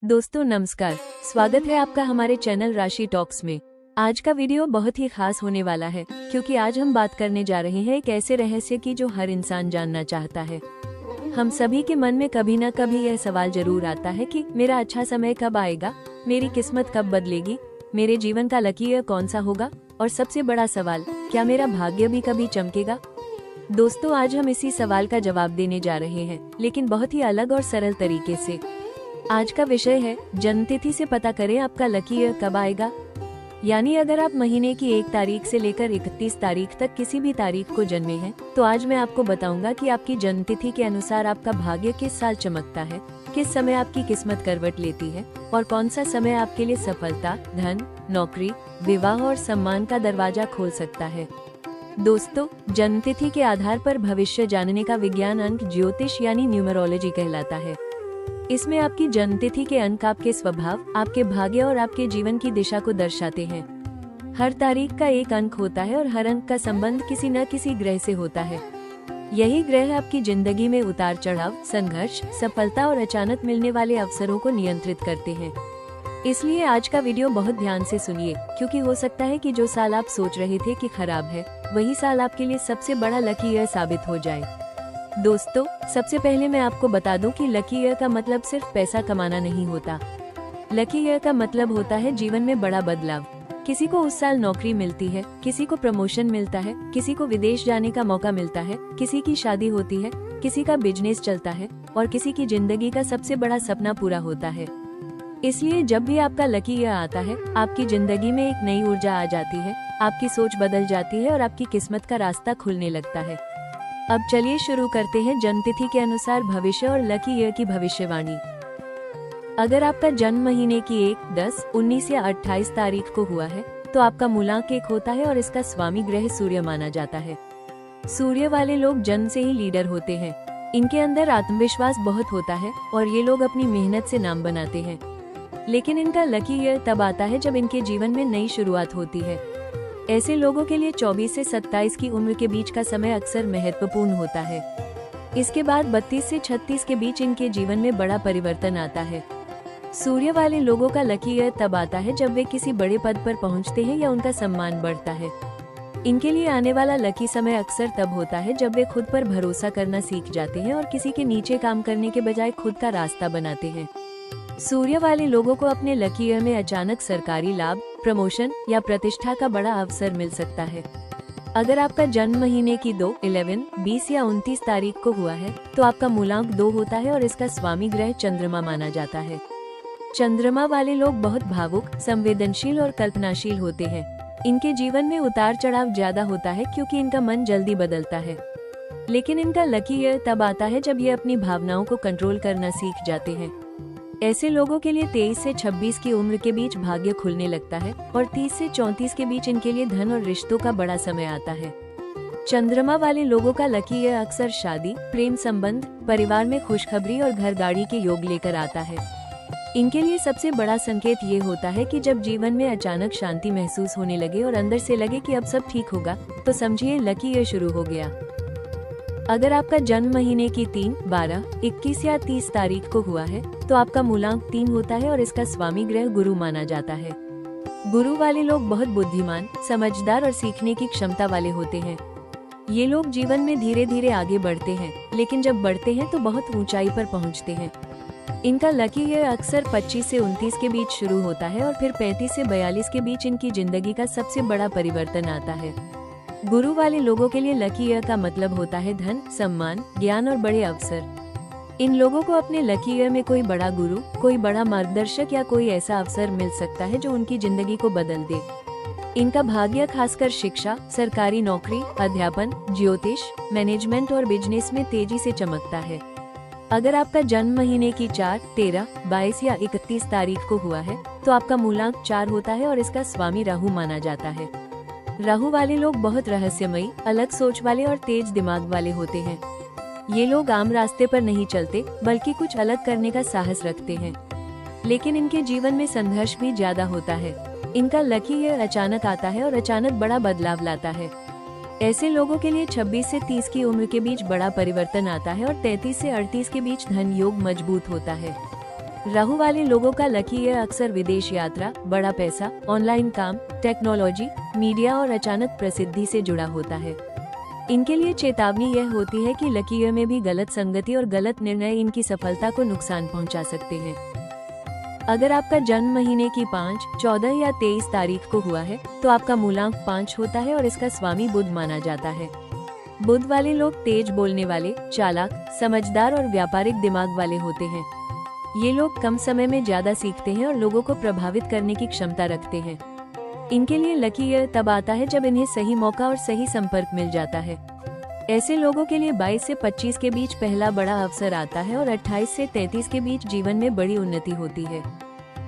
दोस्तों नमस्कार, स्वागत है आपका हमारे चैनल राशि टॉक्स में। आज का वीडियो बहुत ही खास होने वाला है क्योंकि आज हम बात करने जा रहे हैं एक ऐसे रहस्य की जो हर इंसान जानना चाहता है। हम सभी के मन में कभी न कभी यह सवाल जरूर आता है कि मेरा अच्छा समय कब आएगा, मेरी किस्मत कब बदलेगी, मेरे जीवन का लकीर कौन सा होगा और सबसे बड़ा सवाल, क्या मेरा भाग्य भी कभी चमकेगा। दोस्तों आज हम इसी सवाल का जवाब देने जा रहे हैं, लेकिन बहुत ही अलग और सरल तरीके से। आज का विषय है जन्मतिथि से पता करें आपका लकीर कब आएगा। यानी अगर आप महीने की 1 तारीख से लेकर 31 तारीख तक किसी भी तारीख को जन्मे हैं, तो आज मैं आपको बताऊंगा कि आपकी जन्मतिथि के अनुसार आपका भाग्य किस साल चमकता है, किस समय आपकी किस्मत करवट लेती है और कौन सा समय आपके लिए सफलता, धन, नौकरी, विवाह और सम्मान का दरवाजा खोल सकता है। दोस्तों जन्मतिथि के आधार पर भविष्य जानने का विज्ञान अंक ज्योतिष यानी न्यूमरोलॉजी कहलाता है। इसमें आपकी जन्मतिथि के अंक आपके स्वभाव, आपके भाग्य और आपके जीवन की दिशा को दर्शाते हैं। हर तारीख का एक अंक होता है और हर अंक का संबंध किसी न किसी ग्रह से होता है। यही ग्रह आपकी जिंदगी में उतार चढ़ाव, संघर्ष, सफलता और अचानक मिलने वाले अवसरों को नियंत्रित करते हैं। इसलिए आज का वीडियो बहुत ध्यान से सुनिए, क्योंकि हो सकता है कि जो साल आप सोच रहे थे कि खराब है, वही साल आपके लिए सबसे बड़ा लकी ईयर साबित हो जाए। दोस्तों सबसे पहले मैं आपको बता दूं कि लकी ईयर का मतलब सिर्फ पैसा कमाना नहीं होता। लकी ईयर का मतलब होता है जीवन में बड़ा बदलाव। किसी को उस साल नौकरी मिलती है, किसी को प्रमोशन मिलता है, किसी को विदेश जाने का मौका मिलता है, किसी की शादी होती है, किसी का बिजनेस चलता है और किसी की जिंदगी का सबसे बड़ा सपना पूरा होता है। इसलिए जब भी आपका लकी ईयर आता है, आपकी जिंदगी में एक नई ऊर्जा आ जाती है, आपकी सोच बदल जाती है और आपकी किस्मत का रास्ता खुलने लगता है। अब चलिए शुरू करते हैं जन्मतिथि के अनुसार भविष्य और लकी ईयर की भविष्यवाणी। अगर आपका जन्म महीने की 1, 10, 19 या 28 तारीख को हुआ है, तो आपका मूलांक 1 होता है और इसका स्वामी ग्रह सूर्य माना जाता है। सूर्य वाले लोग जन्म से ही लीडर होते हैं। इनके अंदर आत्मविश्वास बहुत होता है और ये लोग अपनी मेहनत से नाम बनाते हैं। लेकिन इनका लकी ईयर तब आता है जब इनके जीवन में नई शुरुआत होती है। ऐसे लोगों के लिए 24 से 27 की उम्र के बीच का समय अक्सर महत्वपूर्ण होता है। इसके बाद 32 से 36 के बीच इनके जीवन में बड़ा परिवर्तन आता है। सूर्य वाले लोगों का लकी ईयर तब आता है जब वे किसी बड़े पद पर पहुंचते हैं या उनका सम्मान बढ़ता है। इनके लिए आने वाला लकी समय अक्सर तब होता है जब वे खुद पर भरोसा करना सीख जाते हैं और किसी के नीचे काम करने के बजाय खुद का रास्ता बनाते हैं। सूर्य वाले लोगों को अपने लकी ईयर में अचानक सरकारी लाभ, प्रमोशन या प्रतिष्ठा का बड़ा अवसर मिल सकता है। अगर आपका जन्म महीने की 2, 11, 20 या 29 तारीख को हुआ है, तो आपका मूलांक 2 होता है और इसका स्वामी ग्रह चंद्रमा माना जाता है। चंद्रमा वाले लोग बहुत भावुक, संवेदनशील और कल्पनाशील होते हैं। इनके जीवन में उतार चढ़ाव ज्यादा होता है क्योंकि इनका मन जल्दी बदलता है। लेकिन इनका लकी ईयर तब आता है जब ये अपनी भावनाओं को कंट्रोल करना सीख जाते हैं। ऐसे लोगों के लिए 23 से 26 की उम्र के बीच भाग्य खुलने लगता है और 30 से 34 के बीच इनके लिए धन और रिश्तों का बड़ा समय आता है। चंद्रमा वाले लोगों का लकी ईयर अक्सर शादी, प्रेम संबंध, परिवार में खुशखबरी और घर गाड़ी के योग लेकर आता है। इनके लिए सबसे बड़ा संकेत ये होता है कि जब जीवन में अचानक शांति महसूस होने लगे और अंदर से लगे कि अब सब ठीक होगा, तो समझिए लकी ईयर शुरू हो गया। अगर आपका जन्म महीने की 3, 12, 21 या 30 तारीख को हुआ है, तो आपका मूलांक 3 होता है और इसका स्वामी ग्रह गुरु माना जाता है। गुरु वाले लोग बहुत बुद्धिमान, समझदार और सीखने की क्षमता वाले होते हैं। ये लोग जीवन में धीरे धीरे आगे बढ़ते हैं, लेकिन जब बढ़ते हैं तो बहुत ऊंचाई पर पहुंचते हैं। इनका लकी ईयर अक्सर 25 से 29 के बीच शुरू होता है और फिर 35 से 42 के बीच इनकी जिंदगी का सबसे बड़ा परिवर्तन आता है। गुरु वाले लोगों के लिए लकी ईयर का मतलब होता है धन, सम्मान, ज्ञान और बड़े अवसर। इन लोगों को अपने लकी ईयर में कोई बड़ा गुरु, कोई बड़ा मार्गदर्शक या कोई ऐसा अवसर मिल सकता है जो उनकी जिंदगी को बदल दे। इनका भाग्य खासकर शिक्षा, सरकारी नौकरी, अध्यापन, ज्योतिष, मैनेजमेंट और बिजनेस में तेजी से चमकता है। अगर आपका जन्म महीने की 4, 13, 22 या 31 तारीख को हुआ है, तो आपका मूलांक 4 होता है और इसका स्वामी राहु माना जाता है। राहु वाले लोग बहुत रहस्यमयी, अलग सोच वाले और तेज दिमाग वाले होते हैं। ये लोग आम रास्ते पर नहीं चलते, बल्कि कुछ अलग करने का साहस रखते हैं। लेकिन इनके जीवन में संघर्ष भी ज्यादा होता है। इनका लकी ईयर अचानक आता है और अचानक बड़ा बदलाव लाता है। ऐसे लोगों के लिए 26 से 30 की उम्र के बीच बड़ा परिवर्तन आता है और 33 से 38 के बीच धन योग मजबूत होता है। राहु वाले लोगों का लकी ईयर अक्सर विदेश यात्रा, बड़ा पैसा, ऑनलाइन काम, टेक्नोलॉजी, मीडिया और अचानक प्रसिद्धि से जुड़ा होता है। इनके लिए चेतावनी यह होती है कि लकी ईयर में भी गलत संगति और गलत निर्णय इनकी सफलता को नुकसान पहुंचा सकते हैं। अगर आपका जन्म महीने की 5, 14 या 23 तारीख को हुआ है तो आपका मूलांक 5 होता है और इसका स्वामी बुध माना जाता है। बुध वाले लोग तेज बोलने वाले, चालाक, समझदार और व्यापारिक दिमाग वाले होते हैं। ये लोग कम समय में ज्यादा सीखते हैं और लोगों को प्रभावित करने की क्षमता रखते हैं। इनके लिए लकी ईयर तब आता है जब इन्हें सही मौका और सही संपर्क मिल जाता है। ऐसे लोगों के लिए 22 से 25 के बीच पहला बड़ा अवसर आता है और 28 से 33 के बीच जीवन में बड़ी उन्नति होती है।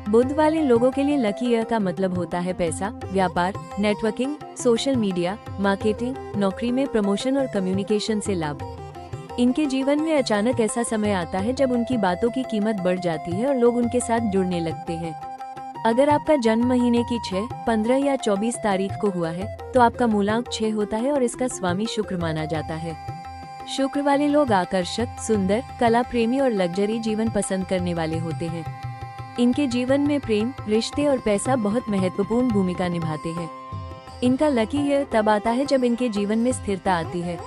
बुध वाले लोगों के लिए लकी ईयर का मतलब होता है पैसा, व्यापार, नेटवर्किंग, सोशल मीडिया, मार्केटिंग, नौकरी में प्रमोशन और कम्युनिकेशन से लाभ। इनके जीवन में अचानक ऐसा समय आता है जब उनकी बातों की कीमत बढ़ जाती है और लोग उनके साथ जुड़ने लगते हैं। अगर आपका जन्म महीने की 6, 15 या 24 तारीख को हुआ है तो आपका मूलांक 6 होता है और इसका स्वामी शुक्र माना जाता है। शुक्र वाले लोग आकर्षक, सुंदर, कला प्रेमी और लग्जरी जीवन पसंद करने वाले होते हैं। इनके जीवन में प्रेम, रिश्ते और पैसा बहुत महत्वपूर्ण भूमिका निभाते हैं। इनका लकी ईयर तब आता है जब इनके जीवन में स्थिरता आती है।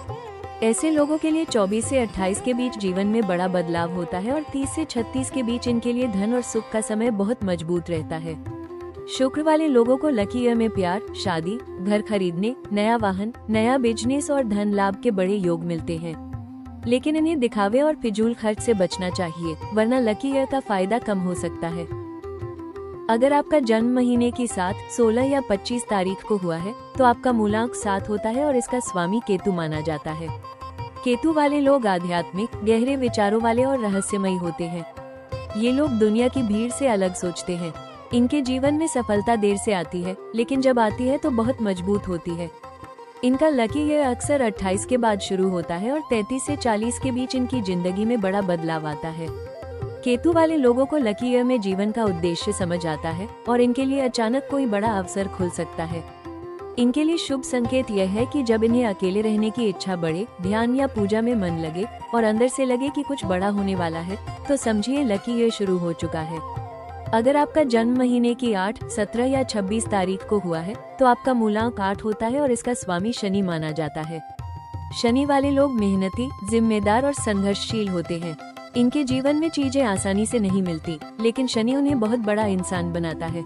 ऐसे लोगों के लिए 24 से 28 के बीच जीवन में बड़ा बदलाव होता है और 30 से 36 के बीच इनके लिए धन और सुख का समय बहुत मजबूत रहता है। शुक्र वाले लोगों को लकी ईयर में प्यार, शादी, घर खरीदने, नया वाहन, नया बिजनेस और धन लाभ के बड़े योग मिलते हैं। लेकिन इन्हें दिखावे और फिजूल खर्च से बचना चाहिए, वरना लकी ईयर का फायदा कम हो सकता है। अगर आपका जन्म महीने की 7, 16 या 25 तारीख को हुआ है तो आपका मूलांक 7 होता है और इसका स्वामी केतु माना जाता है। केतु वाले लोग आध्यात्मिक, गहरे विचारों वाले और रहस्यमयी होते हैं। ये लोग दुनिया की भीड़ से अलग सोचते हैं। इनके जीवन में सफलता देर से आती है, लेकिन जब आती है तो बहुत मजबूत होती है। इनका लकी ईयर अक्सर 28 के बाद शुरू होता है और 33 से 40 के बीच इनकी जिंदगी में बड़ा बदलाव आता है। केतु वाले लोगों को लकी ईयर में जीवन का उद्देश्य समझ आता है और इनके लिए अचानक कोई बड़ा अवसर खुल सकता है। इनके लिए शुभ संकेत यह है कि जब इन्हें अकेले रहने की इच्छा बढ़े, ध्यान या पूजा में मन लगे और अंदर से लगे कि कुछ बड़ा होने वाला है, तो समझिए लकी ईयर शुरू हो चुका है। अगर आपका जन्म महीने की 8, 17 या 26 तारीख को हुआ है तो आपका मूलांक 8 होता है और इसका स्वामी शनि माना जाता है। शनि वाले लोग मेहनती, जिम्मेदार और संघर्षशील होते हैं। इनके जीवन में चीजें आसानी से नहीं मिलती, लेकिन शनि उन्हें बहुत बड़ा इंसान बनाता है।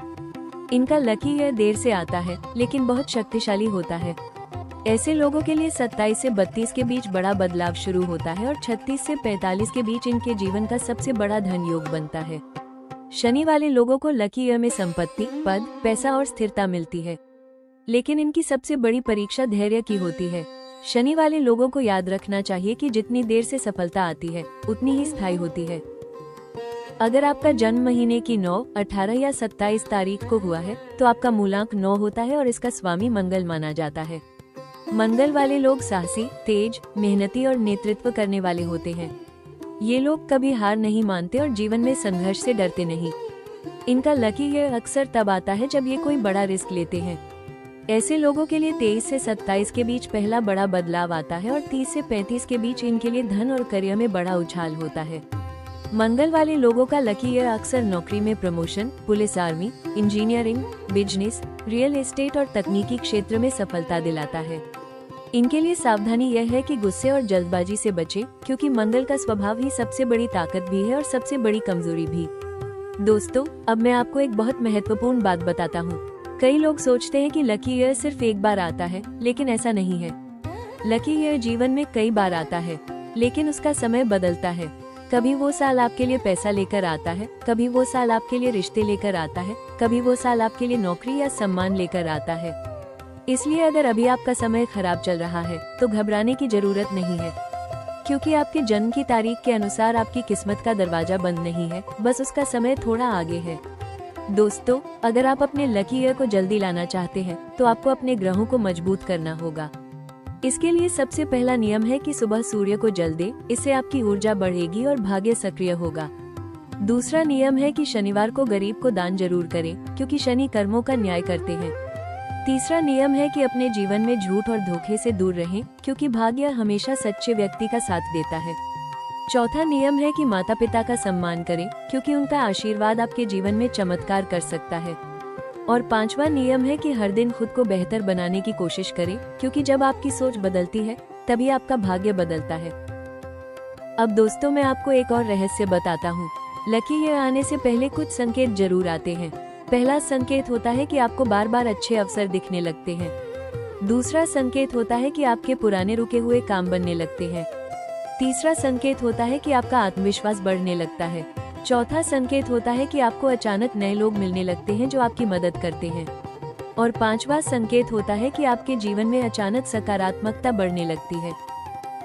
इनका लकी ईयर देर से आता है, लेकिन बहुत शक्तिशाली होता है। ऐसे लोगों के लिए 27 से 32 के बीच बड़ा बदलाव शुरू होता है और 36 से 45 के बीच इनके जीवन का सबसे बड़ा धन योग बनता है। शनि वाले लोगों को लकी ईयर में संपत्ति, पद, पैसा और स्थिरता मिलती है, लेकिन इनकी सबसे बड़ी परीक्षा धैर्य की होती है। शनि वाले लोगों को याद रखना चाहिए कि जितनी देर से सफलता आती है, उतनी ही स्थायी होती है। अगर आपका जन्म महीने की 9, 18 या 27 तारीख को हुआ है तो आपका मूलांक 9 होता है और इसका स्वामी मंगल माना जाता है। मंगल वाले लोग साहसी, तेज, मेहनती और नेतृत्व करने वाले होते हैं। ये लोग कभी हार नहीं मानते और जीवन में संघर्ष से डरते नहीं। इनका लकी ईयर अक्सर तब आता है जब ये कोई बड़ा रिस्क लेते हैं। ऐसे लोगों के लिए 23 से 27 के बीच पहला बड़ा बदलाव आता है और 30 से 35 के बीच इनके लिए धन और करियर में बड़ा उछाल होता है। मंगल वाले लोगों का लकी ईयर अक्सर नौकरी में promotion, police, army, engineering, business, real estate और तकनीकी क्षेत्र में सफलता दिलाता है। इनके लिए सावधानी यह है कि गुस्से और जल्दबाजी से बचें, क्योंकि मंगल का स्वभाव ही सबसे बड़ी ताकत भी है और सबसे बड़ी कमजोरी भी। दोस्तों, अब मैं आपको एक बहुत महत्वपूर्ण बात बताता हूँ। कई लोग सोचते हैं कि लकी ईयर सिर्फ एक बार आता है, लेकिन ऐसा नहीं है। लकी ईयर जीवन में कई बार आता है, लेकिन उसका समय बदलता है। कभी वो साल आपके लिए पैसा लेकर आता है, कभी वो साल आपके लिए रिश्ते लेकर आता है, कभी वो साल आपके लिए नौकरी या सम्मान लेकर आता है। इसलिए अगर अभी आपका समय खराब चल रहा है तो घबराने की जरूरत नहीं है, क्योंकि आपके जन्म की तारीख के अनुसार आपकी किस्मत का दरवाजा बंद नहीं है, बस उसका समय थोड़ा आगे है। दोस्तों, अगर आप अपने लकी ईयर को जल्दी लाना चाहते हैं तो आपको अपने ग्रहों को मजबूत करना होगा। इसके लिए सबसे पहला नियम है कि सुबह सूर्य को जल दे, इससे आपकी ऊर्जा बढ़ेगी और भाग्य सक्रिय होगा। दूसरा नियम है कि शनिवार को गरीब को दान जरूर करें, क्योंकि शनि कर्मों का न्याय करते हैं। तीसरा नियम है कि अपने जीवन में झूठ और धोखे से दूर रहें, क्योंकि भाग्य हमेशा सच्चे व्यक्ति का साथ देता है। चौथा नियम है कि माता पिता का सम्मान करें, क्योंकि उनका आशीर्वाद आपके जीवन में चमत्कार कर सकता है। और पांचवा नियम है कि हर दिन खुद को बेहतर बनाने की कोशिश करें, क्योंकि जब आपकी सोच बदलती है तभी आपका भाग्य बदलता है। अब दोस्तों, मैं आपको एक और रहस्य बताता हूँ। लकी ईयर आने से पहले कुछ संकेत जरूर आते हैं। पहला संकेत होता है कि आपको बार बार अच्छे अवसर दिखने लगते हैं। दूसरा संकेत होता है कि आपके पुराने रुके हुए काम बनने लगते हैं। तीसरा संकेत होता है कि आपका आत्मविश्वास बढ़ने लगता है। चौथा संकेत होता है कि आपको अचानक नए लोग मिलने लगते हैं जो आपकी मदद करते हैं। और पांचवा संकेत होता है कि आपके जीवन में अचानक सकारात्मकता बढ़ने लगती है।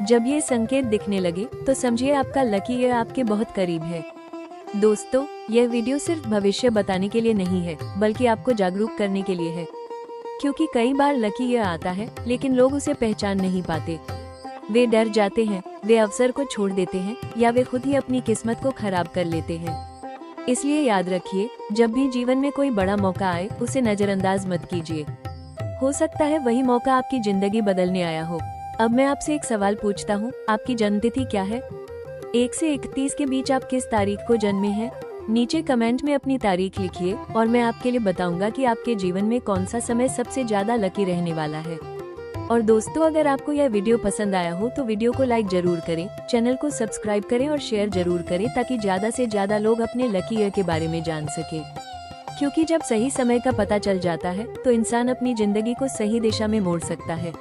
जब ये संकेत दिखने लगे तो समझिए आपका लकी ईयर आपके बहुत करीब है। दोस्तों, यह वीडियो सिर्फ भविष्य बताने के लिए नहीं है, बल्कि आपको जागरूक करने के लिए है। क्योंकि कई बार लकी ईयर आता है लेकिन लोग उसे पहचान नहीं पाते। वे डर जाते हैं, वे अवसर को छोड़ देते हैं, या वे खुद ही अपनी किस्मत को खराब कर लेते हैं। इसलिए याद रखिए, जब भी जीवन में कोई बड़ा मौका आए उसे नजरअंदाज मत कीजिए। हो सकता है वही मौका आपकी जिंदगी बदलने आया हो। अब मैं आपसे एक सवाल पूछता हूँ, आपकी जन्मतिथि क्या है? 1 से 31 के बीच आप किस तारीख को जन्मे हैं? नीचे कमेंट में अपनी तारीख लिखिए और मैं आपके लिए बताऊंगा कि आपके जीवन में कौन सा समय सबसे ज्यादा लकी रहने वाला है। और दोस्तों, अगर आपको यह वीडियो पसंद आया हो तो वीडियो को लाइक जरूर करें, चैनल को सब्सक्राइब करें और शेयर जरूर करें, ताकि ज्यादा से ज्यादा लोग अपने लकी ईयर के बारे में जान सके। क्योंकि जब सही समय का पता चल जाता है तो इंसान अपनी जिंदगी को सही दिशा में मोड़ सकता है।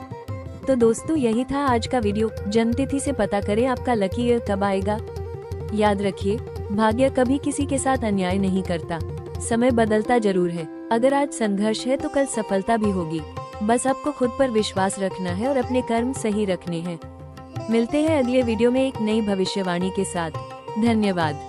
तो दोस्तों, यही था आज का वीडियो। जन्मतिथि से पता करें आपका लकी ईयर कब आएगा। याद रखिए, भाग्य कभी किसी के साथ अन्याय नहीं करता। समय बदलता जरूर है। अगर आज संघर्ष है तो कल सफलता भी होगी। बस आपको खुद पर विश्वास रखना है और अपने कर्म सही रखने हैं। मिलते हैं अगले वीडियो में एक नई भविष्यवाणी के साथ। धन्यवाद।